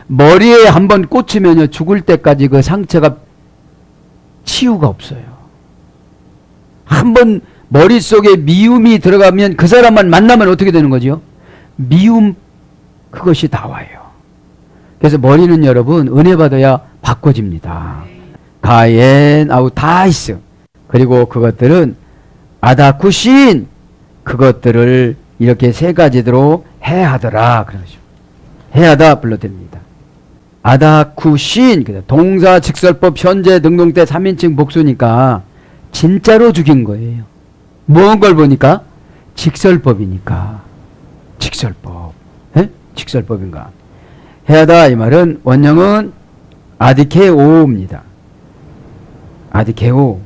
머리에 한번 꽂히면요, 죽을 때까지 그 상처가 치유가 없어요. 한번 머릿속에 미움이 들어가면 그 사람만 만나면 어떻게 되는 거죠? 미움, 그것이 나와요. 그래서 머리는 여러분 은혜 받아야 바꿔집니다. 가엔 아우타이스, 그리고 그것들은 아다쿠신, 그것들을 이렇게 세 가지로 해하더라, 그러죠. 해하다 불러댑니다. 아다쿠신, 동사 직설법 현재 능동태 3인칭 복수니까 진짜로 죽인 거예요. 무언 걸 보니까? 직설법이니까. 직설법. 직설법인가? 해하다 이 말은 원형은 아디케오입니다. 아디케오.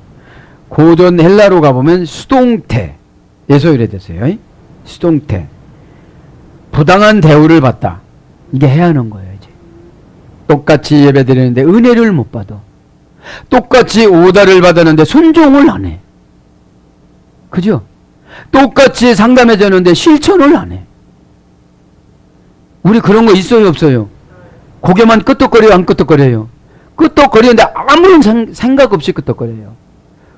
고전 헬라로 가보면 수동태에서 유래됐어요. 수동태. 부당한 대우를 받다. 이게 해하는 거예요. 이제 똑같이 예배드리는데 은혜를 못 받아. 똑같이 오다를 받았는데 순종을 안 해. 그죠? 똑같이 상담해 줬는데 실천을 안 해. 우리 그런 거 있어요, 없어요? 고개만 끄덕거려요, 안 끄덕거려요? 끄덕거리는데 아무런 생각 없이 끄덕거려요.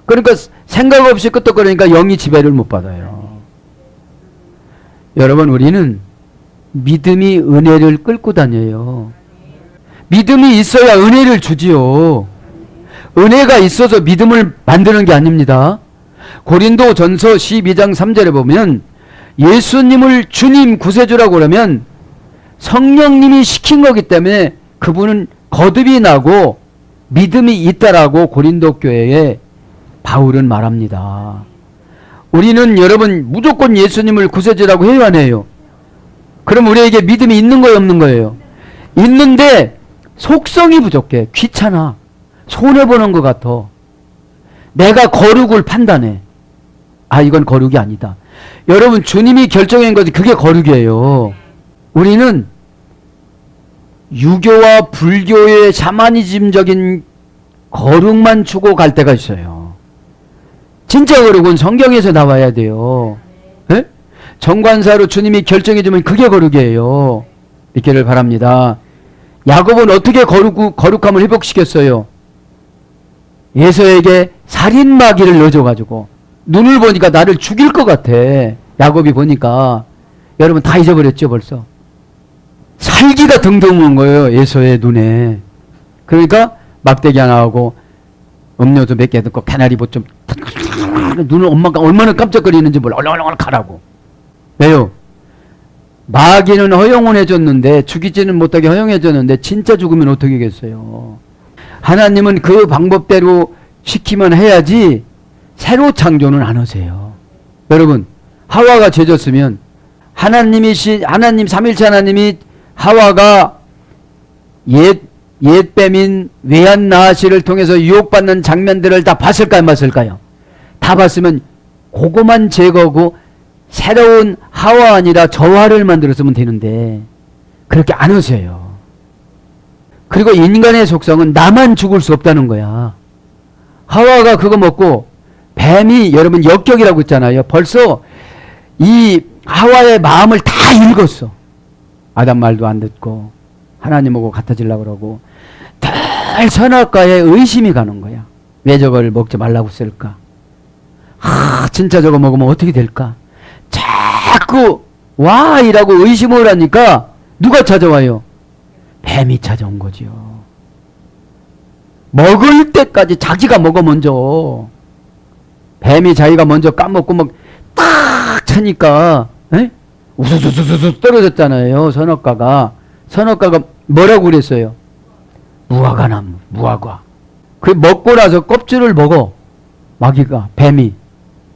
그러니까 생각 없이 끄덕거리니까 영이 지배를 못 받아요. 여러분, 우리는 믿음이 은혜를 끌고 다녀요. 믿음이 있어야 은혜를 주지요. 은혜가 있어서 믿음을 만드는 게 아닙니다. 고린도 전서 12장 3절에 보면 예수님을 주님 구세주라고 그러면 성령님이 시킨 거기 때문에 그분은 거듭이 나고 믿음이 있다라고 고린도 교회에 바울은 말합니다. 우리는 여러분 무조건 예수님을 구세주라고 해야 안 해요? 그럼 우리에게 믿음이 있는 거예요, 없는 거예요? 있는데 속성이 부족해. 귀찮아. 손해보는 것 같아. 내가 거룩을 판단해. 아, 이건 거룩이 아니다. 여러분, 주님이 결정한 거지 그게 거룩이에요. 우리는 유교와 불교의 샤머니즘적인 거룩만 주고 갈 때가 있어요. 진짜 거룩은 성경에서 나와야 돼요. 에? 정관사로 주님이 결정해주면 그게 거룩이에요. 있기를 바랍니다. 야곱은 어떻게 거룩함을 회복시켰어요? 에서에게 살인마귀를 넣어줘가지고 눈을 보니까 나를 죽일 것 같아. 야곱이 보니까. 여러분 다 잊어버렸죠 벌써. 살기가 등등한 거예요, 에서의 눈에. 그러니까 막대기 하나 하고 음료수 몇 개 넣고 캐나리보 좀 눈을 엄마가 얼마나 깜짝거리는지 몰라. 얼렁얼렁 가라고. 왜요? 마귀는 허용을 해줬는데, 죽이지는 못하게 허용해줬는데 진짜 죽으면 어떻게 하겠어요? 하나님은 그 방법대로 시키면 해야지 새로 창조는 안 하세요. 여러분, 하와가 죄졌으면 하나님 삼일체 하나님이 하와가 옛뱀인 외한 나하시를 통해서 유혹받는 장면들을 다 봤을까요, 안 봤을까요? 다 봤으면 그거만 제거하고 새로운 하와 아니라 저하를 만들었으면 되는데 그렇게 안 하세요. 그리고 인간의 속성은 나만 죽을 수 없다는 거야. 하와가 그거 먹고 뱀이 여러분 역격이라고 했잖아요. 벌써 이 하와의 마음을 다 읽었어. 아담 말도 안 듣고 하나님하고 같아지려고 그러고 늘 선악과에 의심이 가는 거야. 왜 저걸 먹지 말라고 쓸까? 진짜 저거 먹으면 어떻게 될까? 자꾸 와 이라고 의심을 하니까 누가 찾아와요? 뱀이 찾아온 거지요. 먹을 때까지 자기가 먹어 먼저. 뱀이 자기가 먼저 까먹고 막 딱 차니까 우수수수수 떨어졌잖아요. 선악과가 뭐라고 그랬어요? 무화과나무, 무화과. 그 먹고 나서 껍질을 먹어. 마귀가, 뱀이.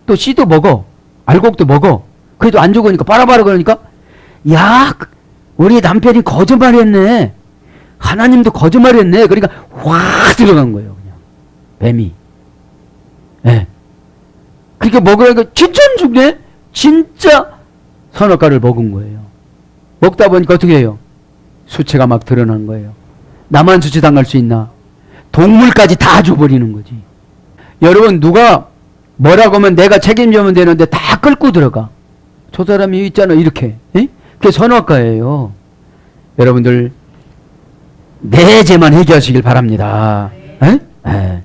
또 씨도 먹어. 알곡도 먹어. 그래도 안 죽으니까 빠라바라 그러니까 야, 우리 남편이 거짓말했네. 하나님도 거짓말했네. 그러니까 확 들어간 거예요. 그냥 뱀이. 예. 그렇게 먹으니까 진짜 안 죽네. 진짜 선악과를 먹은 거예요. 먹다 보니까 어떻게 해요? 수치가 막 드러난 거예요. 나만 수치당할 수 있나? 동물까지 다 줘버리는 거지. 여러분 누가 뭐라고 하면 내가 책임지면 되는데 다 끌고 들어가. 저 사람이 있잖아 이렇게. 에? 그게 선악과예요. 여러분들 내 죄만 해결하시길 바랍니다. 에? 에.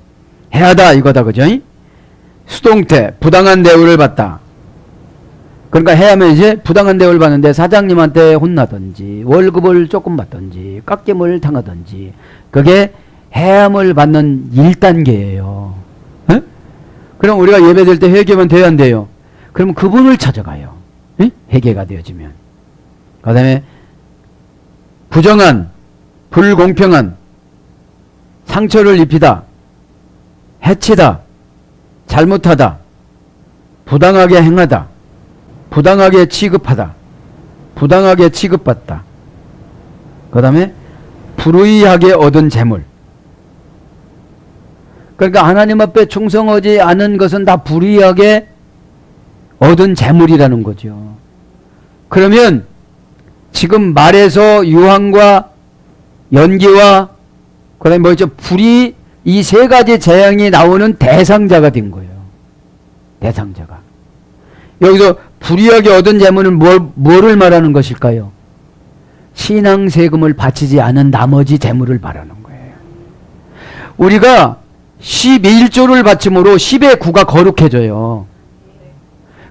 해하다 이거다 그죠? 수동태 부당한 대우를 받다. 그러니까 해하면 이제 부당한 대우를 받는데 사장님한테 혼나든지 월급을 조금 받든지 깎임을 당하든지 그게 해함을 받는 1단계예요. 에? 그럼 우리가 예배드릴 때 회개만 돼야 안 돼요? 그러면 그분을 찾아가요. 에? 회개가 되어지면. 그 다음에 부정한, 불공평한, 상처를 입히다, 해치다, 잘못하다, 부당하게 행하다, 부당하게 취급하다, 부당하게 취급받다. 그 다음에 불의하게 얻은 재물. 그러니까 하나님 앞에 충성하지 않은 것은 다 불의하게 얻은 재물이라는 거죠. 그러면 지금 말에서 유황과 연기와 그 다음에 뭐죠? 불이 이 세 가지 재앙이 나오는 대상자가 된 거예요. 대상자가. 여기서 불의하게 얻은 재물은 뭐를 말하는 것일까요? 신앙세금을 바치지 않은 나머지 재물을 말하는 거예요. 우리가 11조를 바침으로 10의 9가 거룩해져요.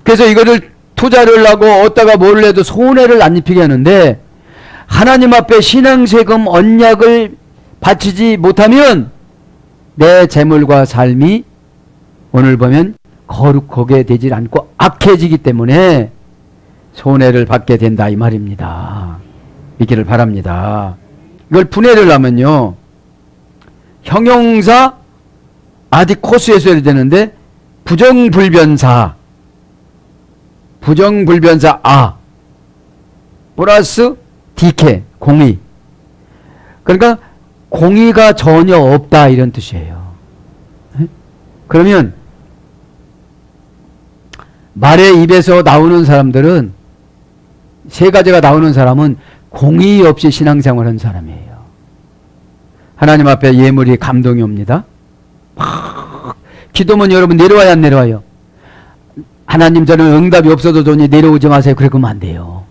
그래서 이거를 투자를 하고 얻다가 뭘 해도 손해를 안 입히게 하는데, 하나님 앞에 신앙세금 언약을 바치지 못하면 내 재물과 삶이 오늘 보면 거룩하게 되질 않고 악해지기 때문에 손해를 받게 된다 이 말입니다. 믿기를 바랍니다. 이걸 분해를 하면요, 형용사 아디코스에서 해야 되는데 부정불변사 아 플러스 디케 공의. 그러니까 공의가 전혀 없다 이런 뜻이에요. 그러면 말의 입에서 나오는 사람들은, 세 가지가 나오는 사람은 공의 없이 신앙생활하는 사람이에요. 하나님 앞에 예물이 감동이 옵니다. 기도문 여러분 내려와야 안 내려와요? 하나님 저는 응답이 없어도 좋으니 내려오지 마세요. 그러면 안 돼요.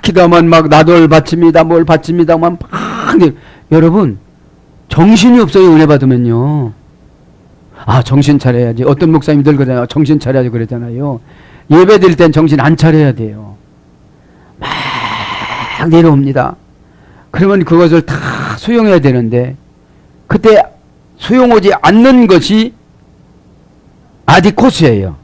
기도하면 막 나돌 바칩니다. 뭘 바칩니다만 여러분 정신이 없어요. 은혜 받으면요. 아 정신 차려야지. 어떤 목사님들 그러잖아요. 정신 차려야지 그러잖아요. 예배 드릴 땐 정신 안 차려야 돼요. 막 내려옵니다. 그러면 그것을 다 수용해야 되는데 그때 수용하지 않는 것이 아디코스예요.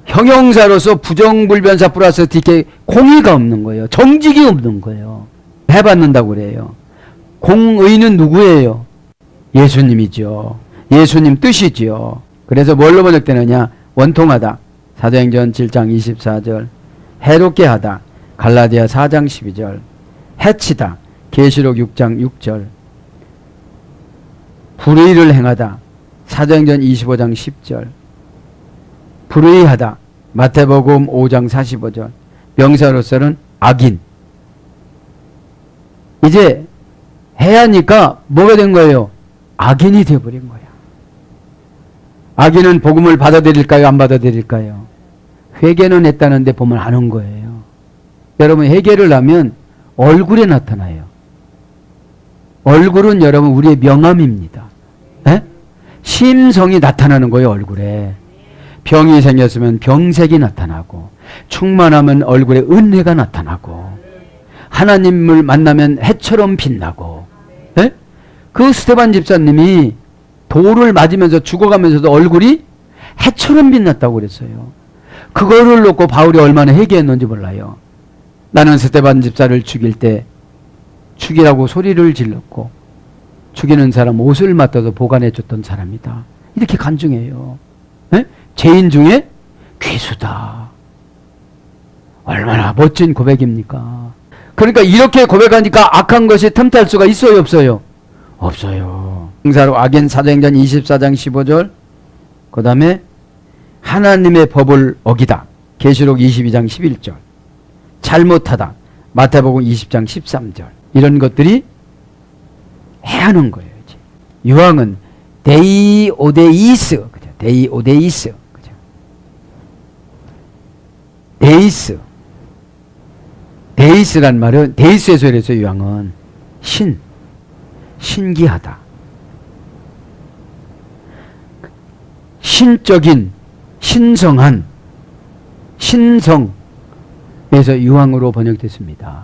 형용사로서 부정불변사 플러스 디케 공의가 없는 거예요. 정직이 없는 거예요. 해받는다고 그래요. 공의는 누구예요? 예수님이죠. 예수님 뜻이죠. 그래서 뭘로 번역되느냐? 원통하다. 사도행전 7장 24절. 해롭게 하다. 갈라디아 4장 12절. 해치다. 계시록 6장 6절. 불의를 행하다. 사도행전 25장 10절. 불의하다. 마태복음 5장 45절. 명사로서는 악인. 이제 해야 하니까 뭐가 된 거예요? 악인이 되어버린 거야. 악인은 복음을 받아들일까요? 안 받아들일까요? 회개는 했다는데 보면 안 한 거예요. 여러분 회개를 하면 얼굴에 나타나요. 얼굴은 여러분 우리의 명함입니다. 에? 심성이 나타나는 거예요. 얼굴에. 병이 생겼으면 병색이 나타나고, 충만하면 얼굴에 은혜가 나타나고, 하나님을 만나면 해처럼 빛나고. 에? 그 스데반 집사님이 돌을 맞으면서 죽어가면서도 얼굴이 해처럼 빛났다고 그랬어요. 그거를 놓고 바울이 얼마나 회개했는지 몰라요. 나는 스데반 집사를 죽일 때 죽이라고 소리를 질렀고 죽이는 사람 옷을 맡아서 보관해 줬던 사람이다. 이렇게 간증해요. 에? 죄인 중에 괴수다. 얼마나 멋진 고백입니까? 그러니까 이렇게 고백하니까 악한 것이 틈탈 수가 있어요, 없어요? 없어요. 응사로 악인 사도행전 24장 15절. 그 다음에 하나님의 법을 어기다. 계시록 22장 11절. 잘못하다. 마태복음 20장 13절. 이런 것들이 해야 하는 거예요. 이제. 유황은 데이오데이스. 그죠? 데이오데이스. 그죠? 데이스. 데이스란 말은 데이스에서 이래서 유황은 신기하다. 신적인, 신성한, 신성에서 유황으로 번역됐습니다.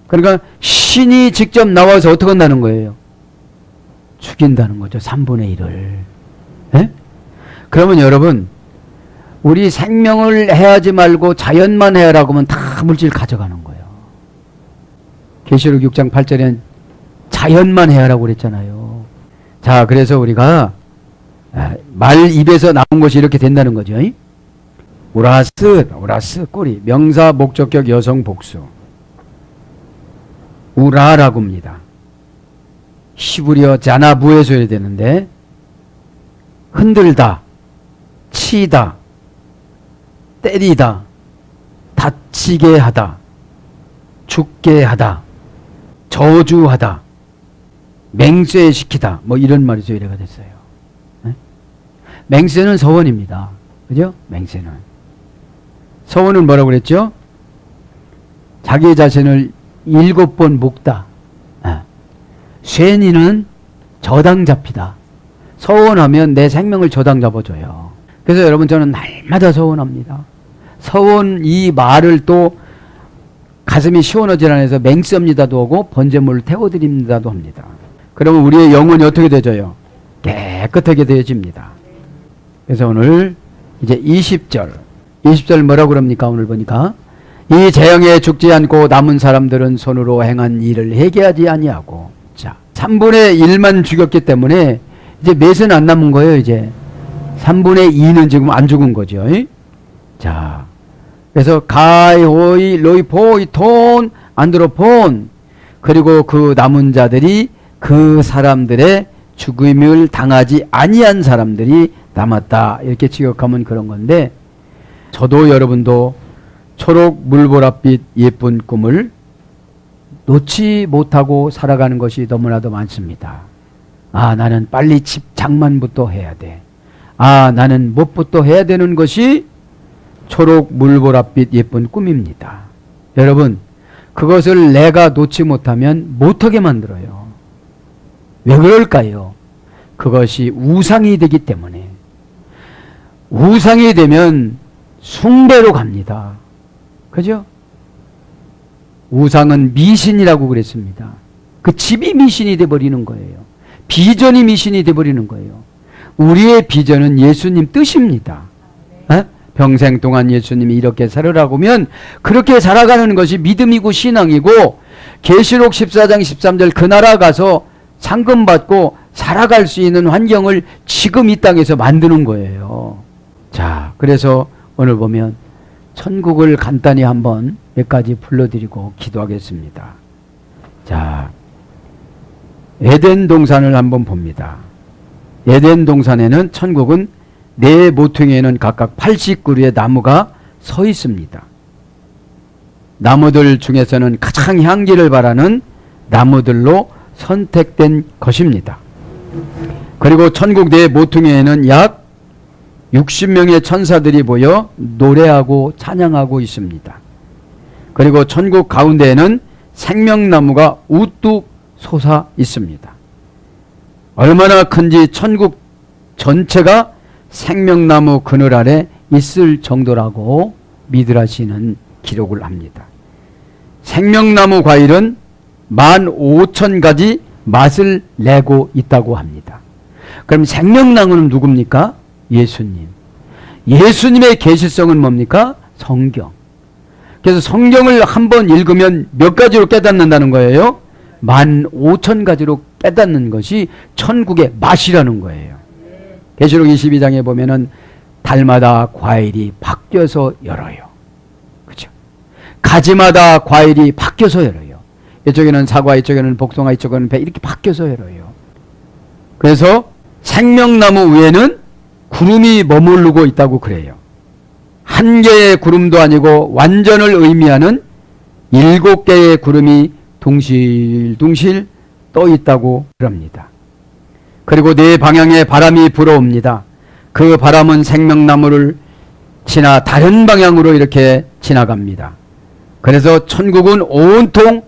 그러니까 신이 직접 나와서 어떻게 한다는 거예요? 죽인다는 거죠. 3분의 1을. 에? 그러면 여러분, 우리 생명을 해하지 말고 자연만 해라고 하면 다 물질 가져가는 거예요. 계시록 6장 8절엔 자연만 해야라고 그랬잖아요. 자, 그래서 우리가 말 입에서 나온 것이 이렇게 된다는 거죠. 우라스 꼬리. 명사 목적격 여성 복수. 우라라고 합니다. 히브리어 자나부에서 해야 되는데 흔들다, 치다, 때리다, 다치게 하다, 죽게 하다, 저주하다, 맹세시키다, 뭐 이런 말이 조례가 됐어요. 네? 맹세는 서원입니다. 그죠? 맹세는. 서원은 뭐라고 그랬죠? 자기 자신을 7번 묶다. 쇠니는 저당 잡히다. 서원하면 내 생명을 저당 잡아줘요. 그래서 여러분 저는 날마다 서원합니다. 서원 이 말을 또 가슴이 시원하지 않아서 맹세합니다도 하고 번제물을 태워드립니다도 합니다. 그러면 우리의 영혼이 어떻게 되져요? 깨끗하게 되어집니다. 그래서 오늘 이제 20절 뭐라고 그럽니까? 오늘 보니까 이 재앙에 죽지 않고 남은 사람들은 손으로 행한 일을 회개하지 아니하고. 자, 3분의 1만 죽였기 때문에 이제 몇은 안 남은 거예요. 이제 3분의 2는 지금 안 죽은 거죠. 자, 그래서 가이, 호이, 로이, 포이, 톤, 안드로폰, 그리고 그 남은 자들이 그 사람들의 죽음을 당하지 아니한 사람들이 남았다. 이렇게 지적하면 그런 건데, 저도 여러분도 초록 물보랏빛 예쁜 꿈을 놓지 못하고 살아가는 것이 너무나도 많습니다. 아, 나는 빨리 집 장만부터 해야 돼. 아, 나는 무엇부터 해야 되는 것이 초록 물보랏빛 예쁜 꿈입니다. 여러분, 그것을 내가 놓지 못하면 못하게 만들어요. 왜 그럴까요? 그것이 우상이 되기 때문에. 우상이 되면 숭배로 갑니다. 그죠? 우상은 미신이라고 그랬습니다. 그 집이 미신이 돼버리는 거예요. 비전이 미신이 돼버리는 거예요. 우리의 비전은 예수님 뜻입니다. 에? 평생 동안 예수님이 이렇게 살으라고 하면 그렇게 살아가는 것이 믿음이고 신앙이고, 계시록 14장 13절 그 나라 가서 상금 받고 살아갈 수 있는 환경을 지금 이 땅에서 만드는 거예요. 자, 그래서 오늘 보면 천국을 간단히 한번 몇 가지 불러드리고 기도하겠습니다. 자, 에덴 동산을 한번 봅니다. 에덴 동산에는 천국은 네 모퉁이에는 각각 80그루의 나무가 서 있습니다. 나무들 중에서는 가장 향기를 바라는 나무들로 선택된 것입니다. 그리고 천국 네 모퉁이에는 약 60명의 천사들이 모여 노래하고 찬양하고 있습니다. 그리고 천국 가운데에는 생명나무가 우뚝 솟아 있습니다. 얼마나 큰지 천국 전체가 생명나무 그늘 아래 있을 정도라고 미드라시는 기록을 합니다. 생명나무 과일은 15,000가지 맛을 내고 있다고 합니다. 그럼 생명나무는 누굽니까? 예수님. 예수님의 계시성은 뭡니까? 성경. 그래서 성경을 한번 읽으면 몇 가지로 깨닫는다는 거예요? 15,000가지로 깨닫는 것이 천국의 맛이라는 거예요. 계시록 22장에 보면은 달마다 과일이 바뀌어서 열어요. 그렇죠? 가지마다 과일이 바뀌어서 열어요. 이쪽에는 사과, 이쪽에는 복숭아, 이쪽에는 배, 이렇게 바뀌어서 열어요. 그래서 생명나무 위에는 구름이 머무르고 있다고 그래요. 한 개의 구름도 아니고 완전을 의미하는 7개의 구름이 둥실둥실 떠 있다고 그럽니다. 그리고 네 방향에 바람이 불어옵니다. 그 바람은 생명나무를 지나 다른 방향으로 이렇게 지나갑니다. 그래서 천국은 온통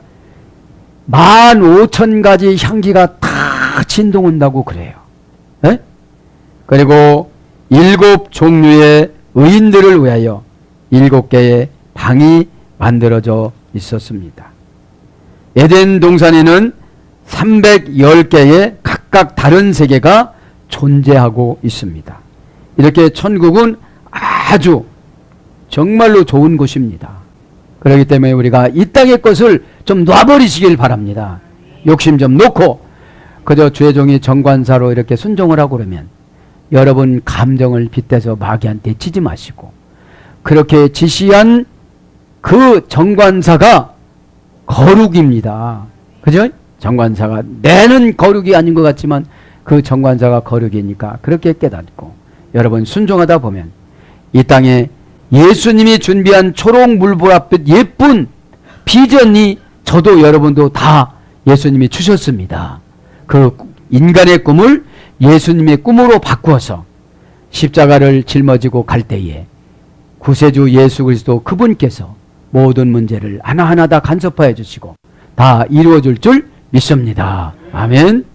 15,000가지 향기가 다 진동한다고 그래요. 에? 그리고 7종류의 의인들을 위하여 7개의 방이 만들어져 있었습니다. 에덴 동산에는 310개의 각각 다른 세계가 존재하고 있습니다. 이렇게 천국은 아주 정말로 좋은 곳입니다. 그렇기 때문에 우리가 이 땅의 것을 좀 놔버리시길 바랍니다. 욕심 좀 놓고 그저 주의 종이 정관사로 이렇게 순종을 하고 그러면 여러분 감정을 빗대서 마귀한테 치지 마시고 그렇게 지시한 그 정관사가 거룩입니다. 그죠? 정관사가 내는 거룩이 아닌 것 같지만 그 정관사가 거룩이니까 그렇게 깨닫고 여러분 순종하다 보면 이 땅에 예수님이 준비한 초록 물보랏빛 예쁜 비전이 저도 여러분도 다 예수님이 주셨습니다. 그 인간의 꿈을 예수님의 꿈으로 바꾸어서 십자가를 짊어지고 갈 때에 구세주 예수 그리스도 그분께서 모든 문제를 하나하나 다 간섭하여 주시고 다 이루어 줄 줄 믿습니다. 아멘.